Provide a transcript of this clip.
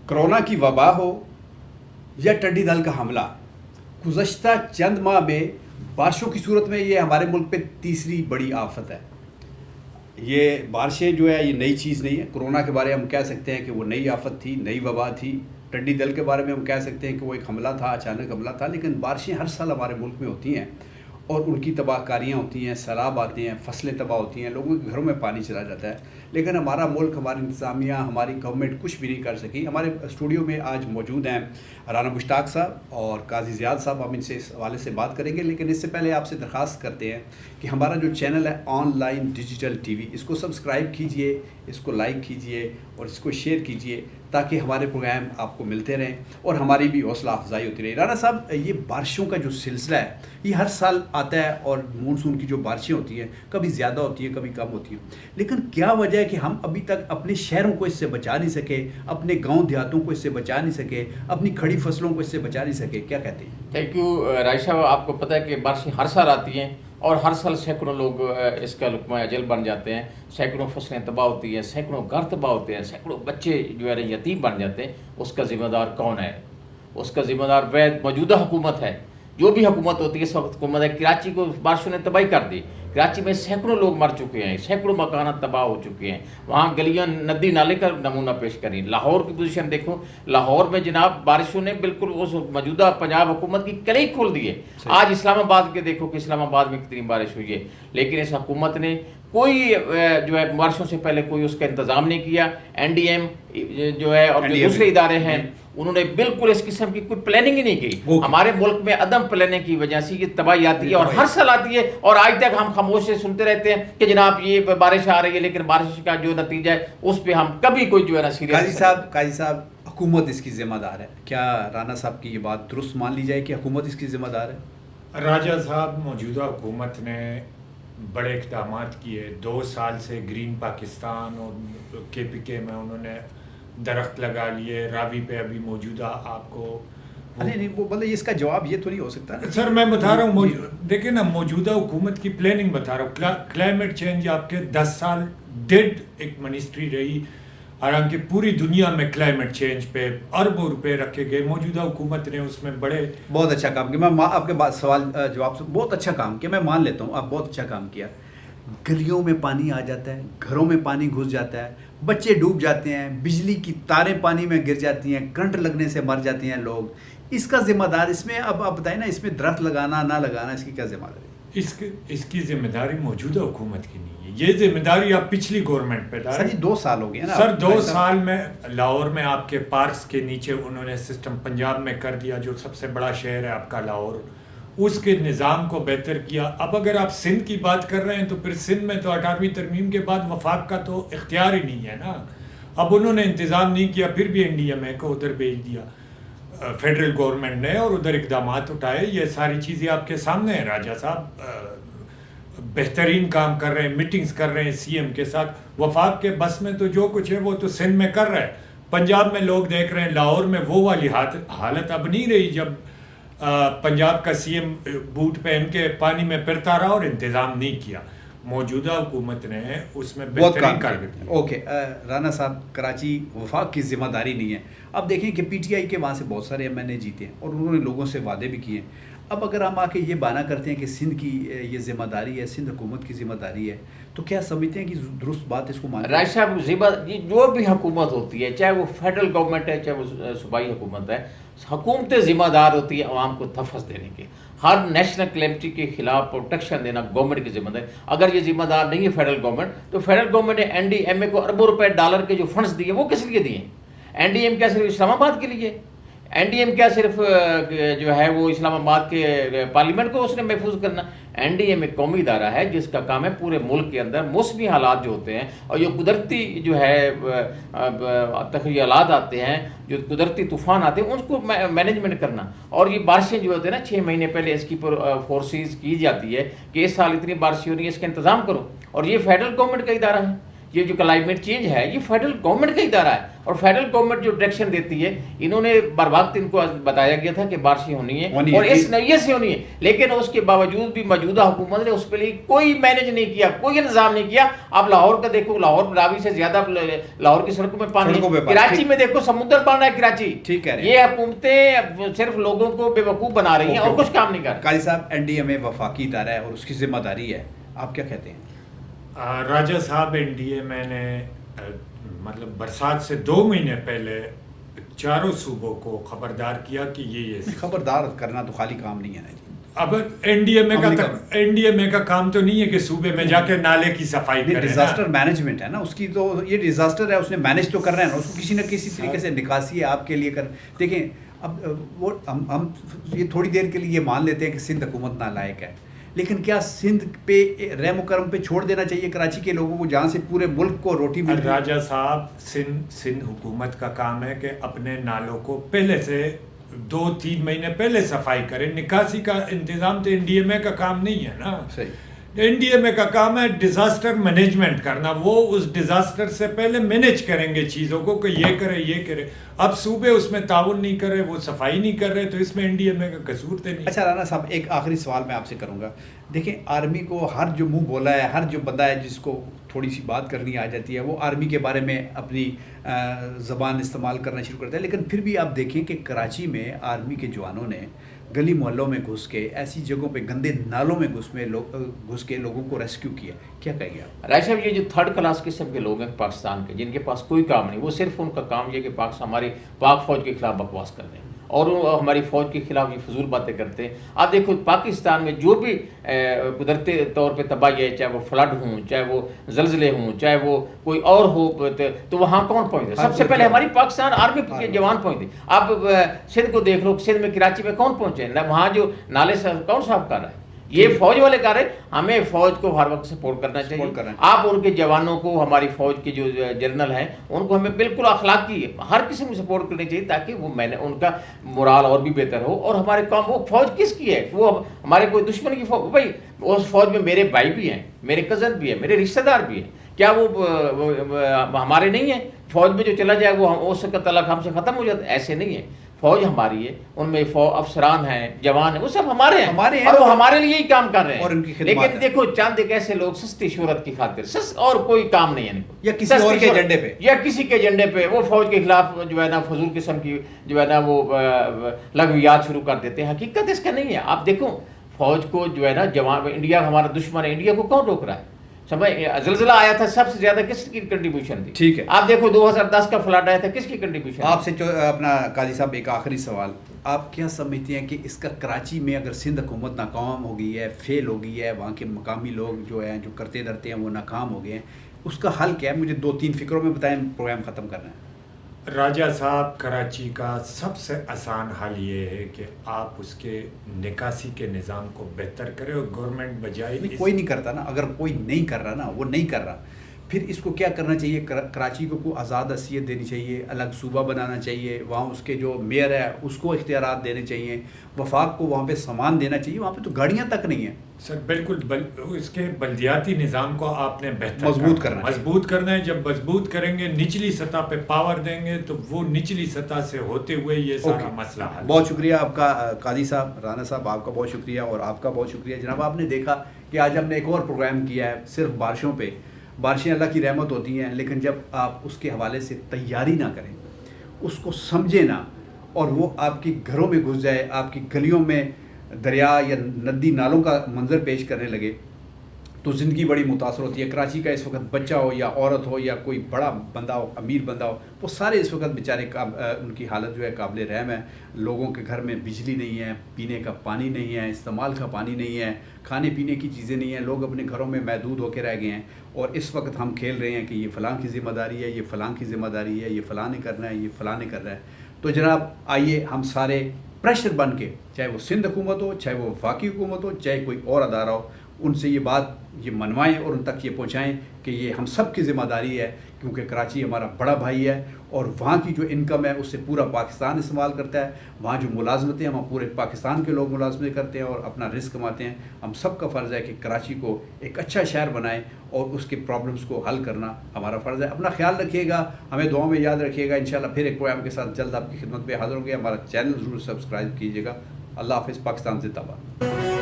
Corona کی وبا ہو یا ٹڈی دل کا حملہ، گزشتہ چند ماہ میں بارشوں کی صورت میں یہ ہمارے ملک پہ تیسری بڑی آفت ہے۔ یہ بارشیں جو ہے یہ نئی چیز نہیں ہے۔ کورونا کے بارے میں ہم کہہ سکتے ہیں کہ وہ نئی آفت تھی، نئی وبا تھی۔ ٹڈی دل کے بارے میں ہم کہہ سکتے ہیں کہ وہ ایک حملہ تھا، اچانک حملہ تھا۔ لیکن بارشیں ہر سال ہمارے ملک میں ہوتی ہیں اور ان کی تباہ کاریاں ہوتی ہیں، سیلاب آتے ہیں، فصلیں تباہ ہوتی ہیں، لوگوں کے گھروں میں پانی چلا جاتا ہے۔ لیکن ہمارا ملک، ہماری انتظامیہ، ہماری گورنمنٹ کچھ بھی نہیں کر سکی۔ ہمارے اسٹوڈیو میں آج موجود ہیں رانا مشتاق صاحب اور قاضی زیاد صاحب، ہم ان سے اس حوالے سے بات کریں گے۔ لیکن اس سے پہلے آپ سے درخواست کرتے ہیں کہ ہمارا جو چینل ہے online digital TV, اس کو سبسکرائب کیجئے، اس کو لائک کیجئے اور اس کو شیئر کیجئے تاکہ ہمارے پروگرام آپ کو ملتے رہیں اور ہماری بھی حوصلہ افزائی ہوتی رہے۔ رانا صاحب، یہ بارشوں کا جو سلسلہ ہے یہ ہر سال آتا ہے اور مونسون کی جو بارشیں ہوتی ہیں کبھی زیادہ ہوتی ہیں کبھی کم ہوتی ہیں، لیکن کیا وجہ ہے کہ ہم ابھی تک اپنے شہروں کو اس سے بچا نہیں سکے، اپنے گاؤں دیہاتوں کو اس سے بچا نہیں سکے، اپنی کھڑی فصلوں کو اس سے بچا نہیں سکے؟ کیا کہتے ہیں؟ تھینک یو رائی صاحب۔ آپ کو پتہ ہے کہ بارشیں ہر سال آتی ہیں اور ہر سال سینکڑوں لوگ اس کا لقمہ اجل بن جاتے ہیں، سینکڑوں فصلیں تباہ ہوتی ہیں، سینکڑوں گھر تباہ ہوتے ہیں، سینکڑوں بچے جو ہے یتیم بن جاتے ہیں۔ اس کا ذمہ دار کون ہے؟ اس کا ذمہ دار موجودہ حکومت ہے۔ جو بھی حکومت ہوتی ہے اس وقت حکومت ہے۔ کراچی کو بارشوں نے تباہی کر دی۔ کراچی میں سینکڑوں لوگ مر چکے ہیں، سینکڑوں مکانات تباہ ہو چکے ہیں۔ وہاں گلیاں ندی نالے کا نمونہ پیش کریں۔ لاہور کی پوزیشن دیکھو، لاہور میں جناب بارشوں نے بالکل اس موجودہ پنجاب حکومت کی کلئی کھول دی ہے۔ آج اسلام آباد کے دیکھو کہ اسلام آباد میں کتنی بارش ہوئی ہے، لیکن اس حکومت نے کوئی جو ہے بارشوں سے پہلے کوئی اس کا انتظام نہیں کیا۔ این ڈی ایم جو ہے اور جو دوسرے ادارے ہیں انہوں نے بالکل اس قسم کی کوئی پلاننگ ہی نہیں کی۔ ہمارے ملک میں عدم پلاننگ کی وجہ سے یہ تباہی آتی ہے اور ہر سال آتی ہے، اور آج تک ہم خاموش سے سنتے رہتے ہیں کہ جناب یہ بارش آ رہی ہے، لیکن بارش کا جو نتیجہ ہے اس پہ ہم کبھی کوئی جو ہے نا سیریس۔ قاضی صاحب، حکومت اس کی ذمہ دار ہے؟ کیا رانا صاحب کی یہ بات درست مان لی جائے کہ حکومت اس کی ذمہ دار ہے؟ راجہ صاحب، موجودہ حکومت نے بڑے اقدامات کیے۔ 2 سال سے گرین پاکستان اور کے پی کے میں انہوں نے درخت لگا لیے۔ راوی پہ ابھی موجودہ آپ کو نہیں، وہ مطلب اس کا جواب یہ تو نہیں ہو سکتا سر، میں بتا رہا ہوں دیکھیں نا، موجودہ حکومت کی پلاننگ بتا رہا ہوں۔ کلائمیٹ چینج آپ کے 10 سال ڈیڈ ایک منسٹری رہی، حالانکہ پوری دنیا میں کلائمیٹ چینج پہ اربوں روپے رکھے گئے۔ موجودہ حکومت نے اس میں بہت اچھا کام کیا۔ میں آپ کے سوال جواب سے بہت اچھا کام کیا، میں مان لیتا ہوں آپ بہت اچھا کام کیا۔ گلیوں میں پانی آ جاتا ہے، گھروں میں پانی گھس جاتا ہے، بچے ڈوب جاتے ہیں، بجلی کی تاریں پانی میں گر جاتی ہیں، کرنٹ لگنے سے مر جاتے ہیں لوگ۔ اس کا ذمہ دار اس میں اب آپ بتائیں نا، اس میں درخت لگانا نہ لگانا اس کی کیا ذمہ داری؟ اس کی ذمہ داری موجودہ حکومت کی نہیں ہے، یہ ذمہ داری آپ پچھلی گورنمنٹ پہ ڈالیں۔ سر جی 2 سال ہو گئے نا سر، 2 سال میں لاہور میں آپ کے پارکس کے نیچے انہوں نے سسٹم پنجاب میں کر دیا، جو سب سے بڑا شہر ہے آپ کا لاہور، اس کے نظام کو بہتر کیا۔ اب اگر آپ سندھ کی بات کر رہے ہیں تو پھر سندھ میں تو 18ویں ترمیم کے بعد وفاق کا تو اختیار ہی نہیں ہے نا۔ اب انہوں نے انتظام نہیں کیا، پھر بھی این ڈی ایم اے کو ادھر بھیج دیا فیڈرل گورنمنٹ نے، اور ادھر اقدامات اٹھائے۔ یہ ساری چیزیں آپ کے سامنے ہیں راجہ صاحب، بہترین کام کر رہے ہیں، میٹنگز کر رہے ہیں سی ایم کے ساتھ۔ وفاق کے بس میں تو جو کچھ ہے وہ تو سندھ میں کر رہا ہے، پنجاب میں لوگ دیکھ رہے ہیں۔ لاہور میں وہ والی حالت اب نہیں رہی جب پنجاب کا سی ایم بوٹ پہن کے پانی میں پھرتا رہا اور انتظام نہیں کیا۔ موجودہ حکومت نے اس میں بہترین کر دی۔ اوکے رانا صاحب، کراچی وفاق کی ذمہ داری نہیں ہے۔ اب دیکھیں کہ پی ٹی آئی کے وہاں سے بہت سارے ایم این اے جیتے ہیں اور انہوں نے لوگوں سے وعدے بھی کیے ہیں۔ اب اگر ہم آ کے یہ بانا کرتے ہیں کہ سندھ کی یہ ذمہ داری ہے، سندھ حکومت کی ذمہ داری ہے، تو کیا سمجھتے ہیں کہ درست بات اس کو مانتے ہیں؟ راج صاحب، جو بھی حکومت ہوتی ہے، چاہے وہ فیڈرل گورنمنٹ ہے چاہے وہ صوبائی حکومت ہے، حکومتیں ذمہ دار ہوتی ہے عوام کو تحفظ دینے کے۔ ہر نیشنل کلیمٹی کے خلاف پروٹیکشن دینا گورنمنٹ کی ذمہ داری۔ اگر یہ ذمہ دار نہیں ہے فیڈرل گورنمنٹ، تو فیڈرل گورنمنٹ نے این ڈی ایم اے کو اربوں روپے ڈالر کے جو فنڈز دیے وہ کس لیے دیے؟ این ڈی ایم کیا صرف اسلام آباد کے لیے؟ این ڈی ایم کیا صرف جو ہے وہ اسلام آباد کے پارلیمنٹ کو اس نے محفوظ کرنا؟ این ڈی ایم ایک قومی ادارہ ہے جس کا کام ہے پورے ملک کے اندر موسمی حالات جو ہوتے ہیں اور جو قدرتی جو ہے تخیلات آتے ہیں، جو قدرتی طوفان آتے ہیں، ان کو مینجمنٹ کرنا۔ اور یہ بارشیں جو ہوتے ہیں نا 6 مہینے پہلے اس کی فورسیز کی جاتی ہے کہ اس سال اتنی بارشیں ہو رہی ہیں، اس کا انتظام کرو، اور یہ فیڈرل گورنمنٹ کا ادارہ ہے۔ یہ جو کلائمیٹ چینج ہے یہ فیڈرل گورنمنٹ کا ادارہ ہے اور فیڈرل گورنمنٹ جو ڈائریکشن دیتی ہے. انہوں نے بر وقت ان کو بتایا گیا تھا کہ بارشیں ہونی ہیں اور اس نوعیت سے ہونی ہے, لیکن اس کے باوجود بھی موجودہ حکومت نے اس پہ لیے کوئی مینج نہیں کیا, کوئی انتظام نہیں کیا. آپ لاہور کا دیکھو, لاہور راوی سے زیادہ لاہور کی سڑکوں میں پانی ہے. کراچی میں دیکھو سمندر بن رہا ہے کراچی. یہ حکومتیں صرف لوگوں کو بے وقوف بنا رہی ہیں اور کچھ کام نہیں کر رہی. قاضی صاحب, این ڈی اے میں وفاقی ادارہ ہے اور اس کی ذمہ داری ہے, آپ کیا کہتے ہیں؟ راجہ صاحب, این ڈی اے میں نے مطلب برسات سے 2 مہینے پہلے چاروں صوبوں کو خبردار کیا کہ یہ خبردار کرنا تو خالی کام نہیں ہے نا جی. اب این ڈی اے میں کا کام تو نہیں ہے کہ صوبے میں جا کے نالے کی صفائی کریں. ڈیزاسٹر مینجمنٹ ہے نا اس کی, تو یہ ڈیزاسٹر ہے, اس نے مینج تو کرنا ہے نا, اس کو کسی نہ کسی طریقے سے نکاسی ہے آپ کے لیے کر. دیکھیں اب وہ ہم یہ تھوڑی دیر کے لیے یہ مان لیتے ہیں کہ سندھ حکومت نالائق ہے, لیکن کیا سندھ پہ رحم و کرم پہ چھوڑ دینا چاہیے کراچی کے لوگوں کو جہاں سے پورے ملک کو روٹی مل رہی ہے؟ راجہ صاحب, سندھ حکومت کا کام ہے کہ اپنے نالوں کو پہلے سے 2-3 مہینے پہلے صفائی کرے. نکاسی کا انتظام تو این ڈی ایم اے کا کام نہیں ہے نا. صحیح. این ڈی ایم اے کا کام ہے ڈیزاسٹر مینجمنٹ کرنا. وہ اس ڈیزاسٹر سے پہلے مینیج کریں گے چیزوں کو کہ یہ کرے یہ کرے. اب صوبے اس میں تعاون نہیں کر رہے, وہ صفائی نہیں کر رہے, تو اس میں این ڈی ایم اے کا قصور تو نہیں. اچھا رانا صاحب, ایک آخری سوال میں آپ سے کروں گا. دیکھیں آرمی کو ہر جو منہ بولا ہے, ہر جو بندہ ہے جس کو تھوڑی سی بات کرنی آ جاتی ہے, وہ آرمی کے بارے میں اپنی زبان استعمال کرنا شروع کرتا ہے. لیکن پھر بھی آپ دیکھیں کہ کراچی میں آرمی کے جوانوں نے گلی محلوں میں گھس کے, ایسی جگہوں پہ گندے نالوں میں گھس کے لوگوں کو ریسکیو کیا. کیا کہیں گے آپ؟ رائے صاحب, یہ جو 3rd کلاس قسم کے لوگ ہیں پاکستان کے, جن کے پاس کوئی کام نہیں, وہ صرف ان کا کام یہ کہ پاکستان ہماری پاک فوج کے خلاف بکواس کر دیں اور ہماری فوج کے خلاف یہ فضول باتیں کرتے ہیں. آپ دیکھو پاکستان میں جو بھی قدرتی طور پہ تباہی ہے, چاہے وہ فلڈ ہوں, چاہے وہ زلزلے ہوں, چاہے وہ کوئی اور ہو, تو وہاں کون پہنچتے؟ سب سے پہلے ہماری پاکستان آرمی کے جوان پہنچتے. آپ سندھ کو دیکھ لو, سندھ میں کراچی میں کون پہنچے؟ وہاں جو نالے کون صاف کر رہا ہے؟ یہ فوج والے کر رہے ہیں. ہمیں فوج کو ہر وقت سپورٹ کرنا چاہیے. آپ ان کے جوانوں کو, ہماری فوج کے جو جنرل ہیں ان کو ہمیں بالکل اخلاقی ہر قسم کی سپورٹ کرنی چاہیے, تاکہ وہ ان کا مورال اور بھی بہتر ہو. اور ہمارے کام, وہ فوج کس کی ہے؟ وہ ہمارے کوئی دشمن کی فوج؟ بھائی اس فوج میں میرے بھائی بھی ہیں, میرے کزن بھی ہیں, میرے رشتہ دار بھی ہیں. کیا وہ ہمارے نہیں ہیں؟ فوج میں جو چلا جائے وہ اس کا تعلق ہم سے ختم ہو جاتا ہے؟ ایسے نہیں ہے. فوج ہماری ہے, ان میں افسران ہیں, جوان ہیں, وہ سب ہمارے ہیں اور وہ ہمارے لیے ہی کام کر رہے ہیں. اور ان کی لیکن دیکھو چند ایک ایسے لوگ سستی شہرت کی خاطر اور کوئی کام نہیں ہے ان کو, یا کسی اور کے ایجنڈے پہ, یا کسی کے ایجنڈے پہ وہ فوج کے خلاف جو ہے نا فضول قسم کی جو ہے نا وہ لغویات شروع کر دیتے ہیں. حقیقت اس کا نہیں ہے. آپ دیکھو فوج کو جو ہے نا جوان, انڈیا ہمارا دشمن ہے, انڈیا کو کون روک رہا ہے؟ زلزلہ آیا تھا, سب سے زیادہ کس کی کنٹریبیوشن تھی؟ ٹھیک ہے. آپ دیکھو 2010 کا فلڈ آیا تھا, کس کی کنٹریبیوشن؟ آپ سے اپنا قاضی صاحب ایک آخری سوال, آپ کیا سمجھتے ہیں کہ اس کا کراچی میں اگر سندھ حکومت ناکام ہو گئی ہے, فیل ہو گئی ہے, وہاں کے مقامی لوگ جو ہیں جو کرتے دھرتے ہیں وہ ناکام ہو گئے ہیں, اس کا حل کیا ہے؟ مجھے 2-3 فکروں میں بتائیں, پروگرام ختم کرنا ہے. راجہ صاحب, کراچی کا سب سے آسان حل یہ ہے کہ آپ اس کے نکاسی کے نظام کو بہتر کریں, اور گورنمنٹ بجائے کوئی نہیں کرتا نا, اگر کوئی نہیں کر رہا نا, وہ نہیں کر رہا, پھر اس کو کیا کرنا چاہیے؟ کراچی کو آزاد حیثیت دینی چاہیے, الگ صوبہ بنانا چاہیے, وہاں اس کے جو میئر ہے اس کو اختیارات دینے چاہیے, وفاق کو وہاں پہ سامان دینا چاہیے. وہاں پہ تو گاڑیاں تک نہیں ہیں سر. بالکل, اس کے بلدیاتی نظام کو آپ نے بہتر مضبوط کرنا ہے. جب مضبوط کریں گے, نچلی سطح پہ پاور دیں گے, تو وہ نچلی سطح سے ہوتے ہوئے یہ سارا مسئلہ ہے. بہت شکریہ آپ کا قاضی صاحب, رانا صاحب, آپ کا بہت شکریہ, اور آپ کا بہت شکریہ جناب. آپ نے دیکھا کہ آج ہم نے ایک اور پروگرام کیا ہے صرف بارشوں پہ. بارشیں اللہ کی رحمت ہوتی ہیں, لیکن جب آپ اس کے حوالے سے تیاری نہ کریں, اس کو سمجھیں نہ, اور وہ آپ کے گھروں میں گھس جائے, آپ کی گلیوں میں دریا یا ندی نالوں کا منظر پیش کرنے لگے, تو زندگی بڑی متاثر ہوتی ہے. کراچی کا اس وقت بچہ ہو یا عورت ہو یا کوئی بڑا بندہ ہو, امیر بندہ ہو, وہ سارے اس وقت بیچارے ان کی حالت جو ہے قابل رحم ہے. لوگوں کے گھر میں بجلی نہیں ہے, پینے کا پانی نہیں ہے, استعمال کا پانی نہیں ہے, کھانے پینے کی چیزیں نہیں ہیں. لوگ اپنے گھروں میں محدود ہو کے رہ گئے ہیں, اور اس وقت ہم کھیل رہے ہیں کہ یہ فلاں کی ذمہ داری ہے, یہ فلاں کی ذمہ داری ہے, یہ فلاں نے کرنا ہے, یہ فلاں نے کرنا ہے. تو جناب آئیے ہم سارے پریشر بن کے, چاہے وہ سندھ حکومت ہو, چاہے وہ وفاقی حکومت ہو, چاہے کوئی اور ادارہ ہو, ان سے یہ بات یہ منوائیں اور ان تک یہ پہنچائیں کہ یہ ہم سب کی ذمہ داری ہے، کیونکہ کراچی ہمارا بڑا بھائی ہے اور وہاں کی جو انکم ہے اس سے پورا پاکستان استعمال کرتا ہے، وہاں جو ملازمتیں ہیں وہاں پورے پاکستان کے لوگ ملازمتیں کرتے ہیں اور اپنا رزق کماتے ہیں۔ ہم سب کا فرض ہے کہ کراچی کو ایک اچھا شہر بنائیں اور اس کے پرابلمس کو حل کرنا ہمارا فرض ہے۔ اپنا خیال رکھیے گا، ہمیں دعاؤں میں یاد رکھیے گا، انشاءاللہ پھر ایک پروگرام کے ساتھ جلد آپ کی خدمت میں حاضر ہوں گے۔ ہمارا چینل ضرور سبسکرائب کیجیے گا۔ اللہ حافظ، پاکستان زندہ باد۔